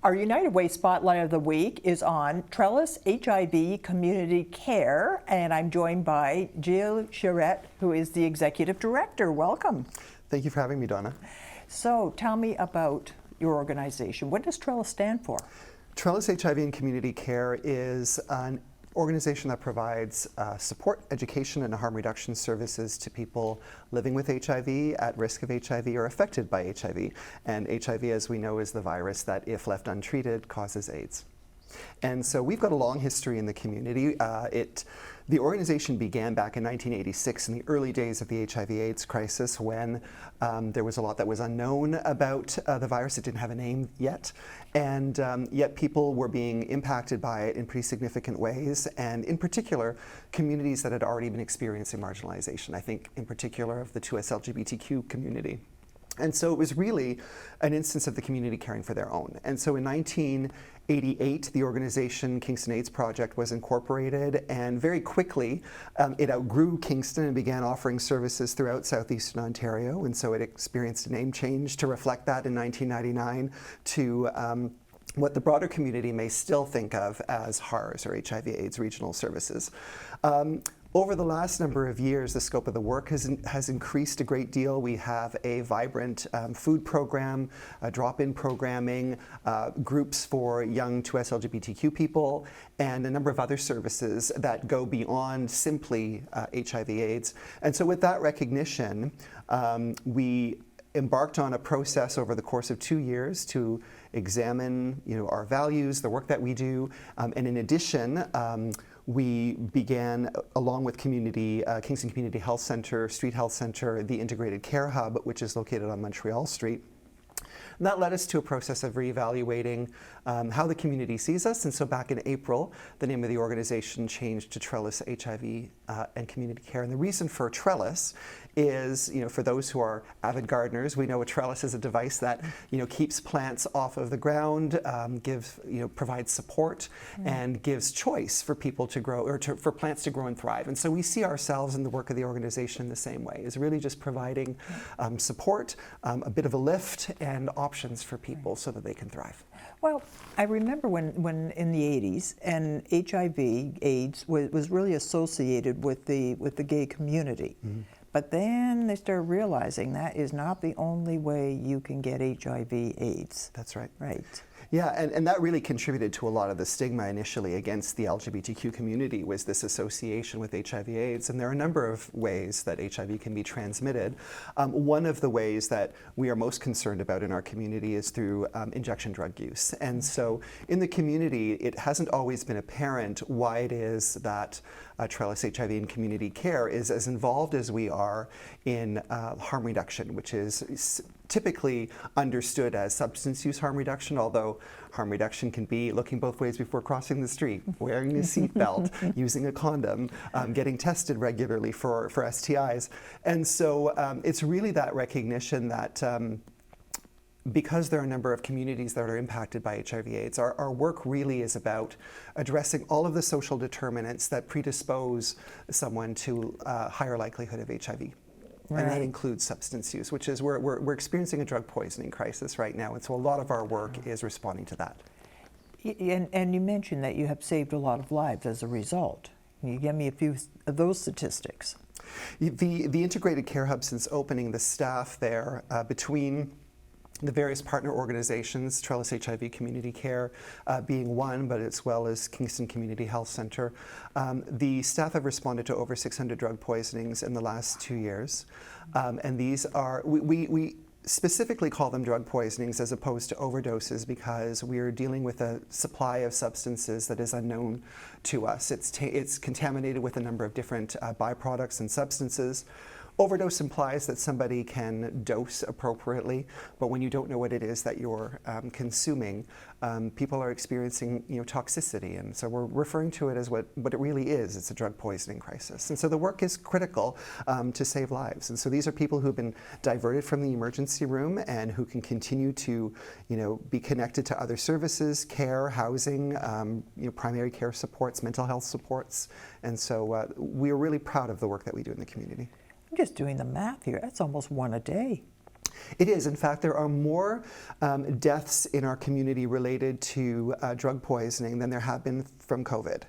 Our United Way Spotlight of the Week is on Trellis HIV Community Care, and I'm joined by Gilles Charrette, who is the Executive Director. Welcome. Thank you for having me, Donna. So tell me about your organization. What does Trellis stand for? Trellis HIV and Community Care is an organization that provides support, education, and harm reduction services to people living with HIV, at risk of HIV, or affected by HIV. And HIV, as we know, is the virus that, if left untreated, causes AIDS. And so we've got a long history in the community. The organization began back in 1986 in the early days of the HIV/AIDS crisis, when there was a lot that was unknown about the virus. It didn't have a name yet, and yet people were being impacted by it in pretty significant ways, and in particular, communities that had already been experiencing marginalization. I think in particular of the 2S LGBTQ community. And so it was really an instance of the community caring for their own. And so in 1988, the organization Kingston AIDS Project was incorporated, and very quickly it outgrew Kingston and began offering services throughout southeastern Ontario. And so it experienced a name change to reflect that in 1999 to what the broader community may still think of as HARS, or HIV/AIDS Regional Services. Over the last number of years, the scope of the work has increased a great deal. We have a vibrant food program, drop-in programming, groups for young 2S LGBTQ people, and a number of other services that go beyond simply HIV/AIDS. And so with that recognition, we embarked on a process over the course of 2 years to examine, our values, the work that we do, and in addition, we began, along with Kingston Community Health Centre, Street Health Centre, the Integrated Care Hub, which is located on Montreal Street. And that led us to a process of reevaluating how the community sees us. And so back in April, the name of the organization changed to Trellis HIV and Community Care. And the reason for Trellis is, for those who are avid gardeners, we know a trellis is a device that, keeps plants off of the ground, provides support, and gives choice for people to grow, or for plants to grow and thrive. And so we see ourselves in the work of the organization in the same way, is really just providing support, a bit of a lift, and options for people so that they can thrive. Well, I remember when in the 80s, and HIV/AIDS was really associated with the gay community. Mm-hmm. But then they started realizing that is not the only way you can get HIV/AIDS. That's right. Right. Yeah, and that really contributed to a lot of the stigma initially against the LGBTQ community, was this association with HIV/AIDS. And there are a number of ways that HIV can be transmitted. One of the ways that we are most concerned about in our community is through injection drug use. And so in the community, it hasn't always been apparent why it is that Trellis HIV and Community Care is as involved as we are in harm reduction, which is typically understood as substance use harm reduction, although harm reduction can be looking both ways before crossing the street, wearing a seatbelt, using a condom, getting tested regularly for STIs. And so it's really that recognition that because there are a number of communities that are impacted by HIV/AIDS, our work really is about addressing all of the social determinants that predispose someone to a higher likelihood of HIV. Right. And that includes substance use, which is we're experiencing a drug poisoning crisis right now, and so a lot of our work is responding to that. And you mentioned that you have saved a lot of lives as a result. Can you give me a few of those statistics? The Integrated Care Hub, since opening, the staff there between the various partner organizations, Trellis HIV Community Care being one, but as well as Kingston Community Health Centre. The staff have responded to over 600 drug poisonings in the last 2 years. And these are, we specifically call them drug poisonings as opposed to overdoses, because we're dealing with a supply of substances that is unknown to us. It's contaminated with a number of different byproducts and substances. Overdose implies that somebody can dose appropriately, but when you don't know what it is that you're consuming, people are experiencing toxicity, and so we're referring to it as what it really is. It's a drug poisoning crisis, and so the work is critical to save lives. And so these are people who have been diverted from the emergency room and who can continue to be connected to other services, care, housing, primary care supports, mental health supports, and so we're really proud of the work that we do in the community. I'm just doing the math here. That's almost one a day. It is. In fact, there are more deaths in our community related to drug poisoning than there have been from COVID.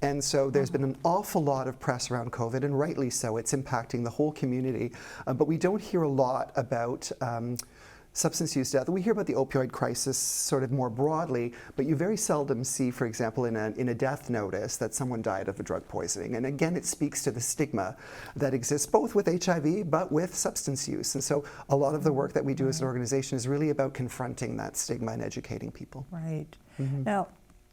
And so there's been an awful lot of press around COVID, and rightly so. It's impacting the whole community. But we don't hear a lot about substance use death. We hear about the opioid crisis sort of more broadly, but you very seldom see, for example, in a death notice that someone died of a drug poisoning. And again, it speaks to the stigma that exists both with HIV but with substance use. And so a lot of the work that we do as an organization is really about confronting that stigma and educating people. Right. Now,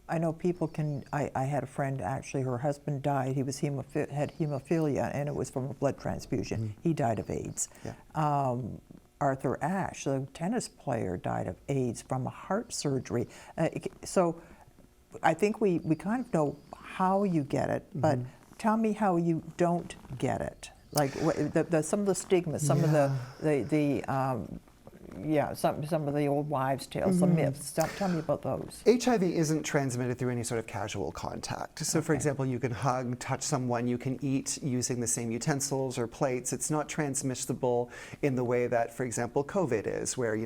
I know people can, I had a friend, actually, her husband died. He was had hemophilia, and it was from a blood transfusion. He died of AIDS. Yeah. Arthur Ashe, the tennis player, died of AIDS from a heart surgery. So I think we kind of know how you get it, but tell me how you don't get it. Like some of the stigmas, some of some of the old wives' tales, the myths. Tell me about those. HIV isn't transmitted through any sort of casual contact. So, for example, you can hug, touch someone, you can eat using the same utensils or plates. It's not transmissible in the way that, for example, COVID is, where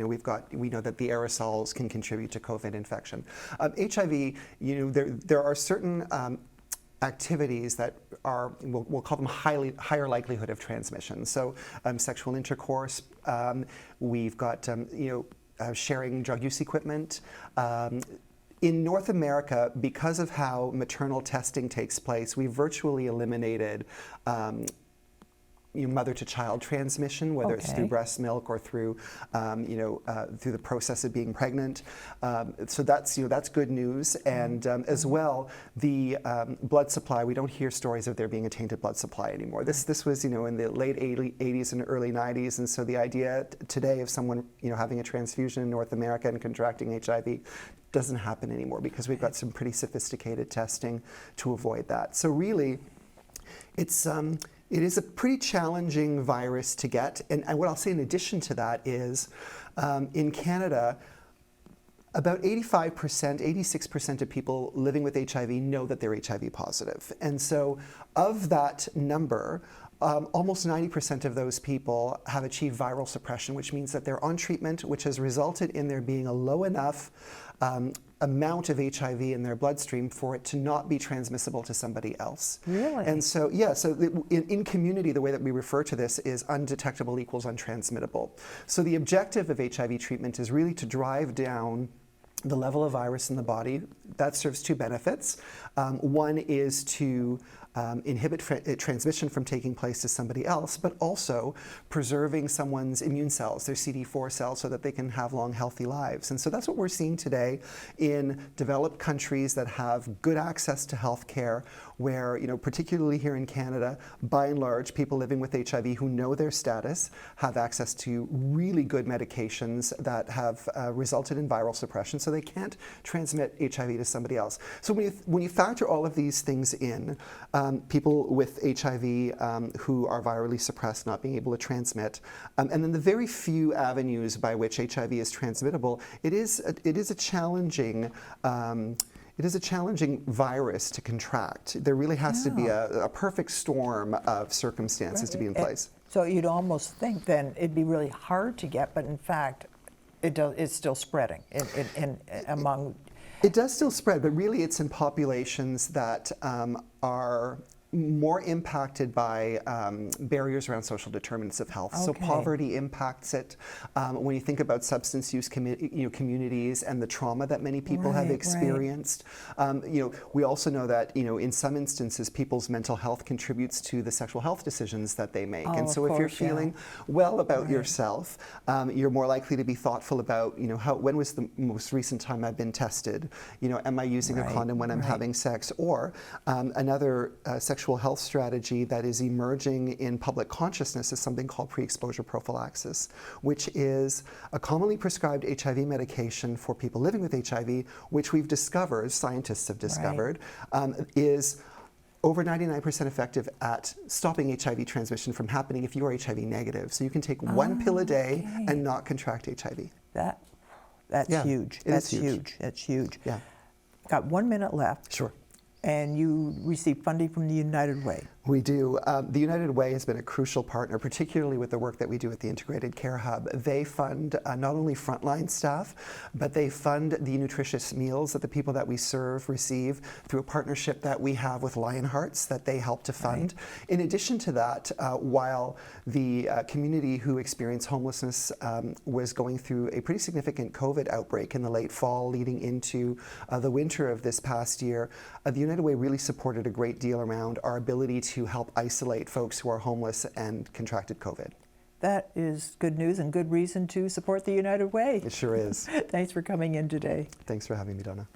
we know that the aerosols can contribute to COVID infection. HIV, there are certain activities that are, we'll call them higher likelihood of transmission. So sexual intercourse, we've got sharing drug use equipment. In North America, because of how maternal testing takes place, we virtually eliminated mother-to-child transmission, whether it's through breast milk or through, through the process of being pregnant. So that's good news. And as well, the blood supply. We don't hear stories of there being a tainted blood supply anymore. This was in the late 80s and early 90s, and so the idea today of someone having a transfusion in North America and contracting HIV doesn't happen anymore because we've got some pretty sophisticated testing to avoid that. So really, it is a pretty challenging virus to get. And what I'll say in addition to that is, in Canada, about 85%, 86% of people living with HIV know that they're HIV positive. And so of that number, almost 90% of those people have achieved viral suppression, which means that they're on treatment, which has resulted in there being a low enough amount of HIV in their bloodstream for it to not be transmissible to somebody else. Really? And so, in community, the way that we refer to this is undetectable equals untransmittable. So the objective of HIV treatment is really to drive down the level of virus in the body. That serves two benefits. One is to inhibit transmission from taking place to somebody else, but also preserving someone's immune cells, their CD4 cells, so that they can have long, healthy lives. And so that's what we're seeing today in developed countries that have good access to health care, where, particularly here in Canada, by and large, people living with HIV who know their status have access to really good medications that have resulted in viral suppression, so they can't transmit HIV to somebody else. So when you factor all of these things in, people with HIV who are virally suppressed not being able to transmit, and then the very few avenues by which HIV is transmittable, it is a challenging virus to contract. There really has to be a perfect storm of circumstances to be in place. So you'd almost think then it'd be really hard to get, but in fact, it's still spreading among. It does still spread, but really it's in populations that are more impacted by barriers around social determinants of health. So poverty impacts it. When you think about substance use communities and the trauma that many people have experienced, we also know that in some instances people's mental health contributes to the sexual health decisions that they make. And so if you're feeling well about yourself, you're more likely to be thoughtful about when was the most recent time I've been tested? Am I using a condom when I'm having sex? Or another sexual health strategy that is emerging in public consciousness is something called pre-exposure prophylaxis, which is a commonly prescribed HIV medication for people living with HIV, which we've discovered, scientists have discovered, is over 99% effective at stopping HIV transmission from happening if you are HIV negative. So you can take one pill a day and not contract HIV. That's huge. That's huge. That's huge. Yeah. Got 1 minute left. Sure. And you received funding from the United Way. We do. The United Way has been a crucial partner, particularly with the work that we do at the Integrated Care Hub. They fund not only frontline staff, but they fund the nutritious meals that the people that we serve receive through a partnership that we have with Lionhearts that they help to fund. Right. In addition to that, while the community who experienced homelessness was going through a pretty significant COVID outbreak in the late fall leading into the winter of this past year, the United Way really supported a great deal around our ability to help isolate folks who are homeless and contracted COVID. That is good news and good reason to support the United Way. It sure is. Thanks for coming in today. Thanks for having me, Donna.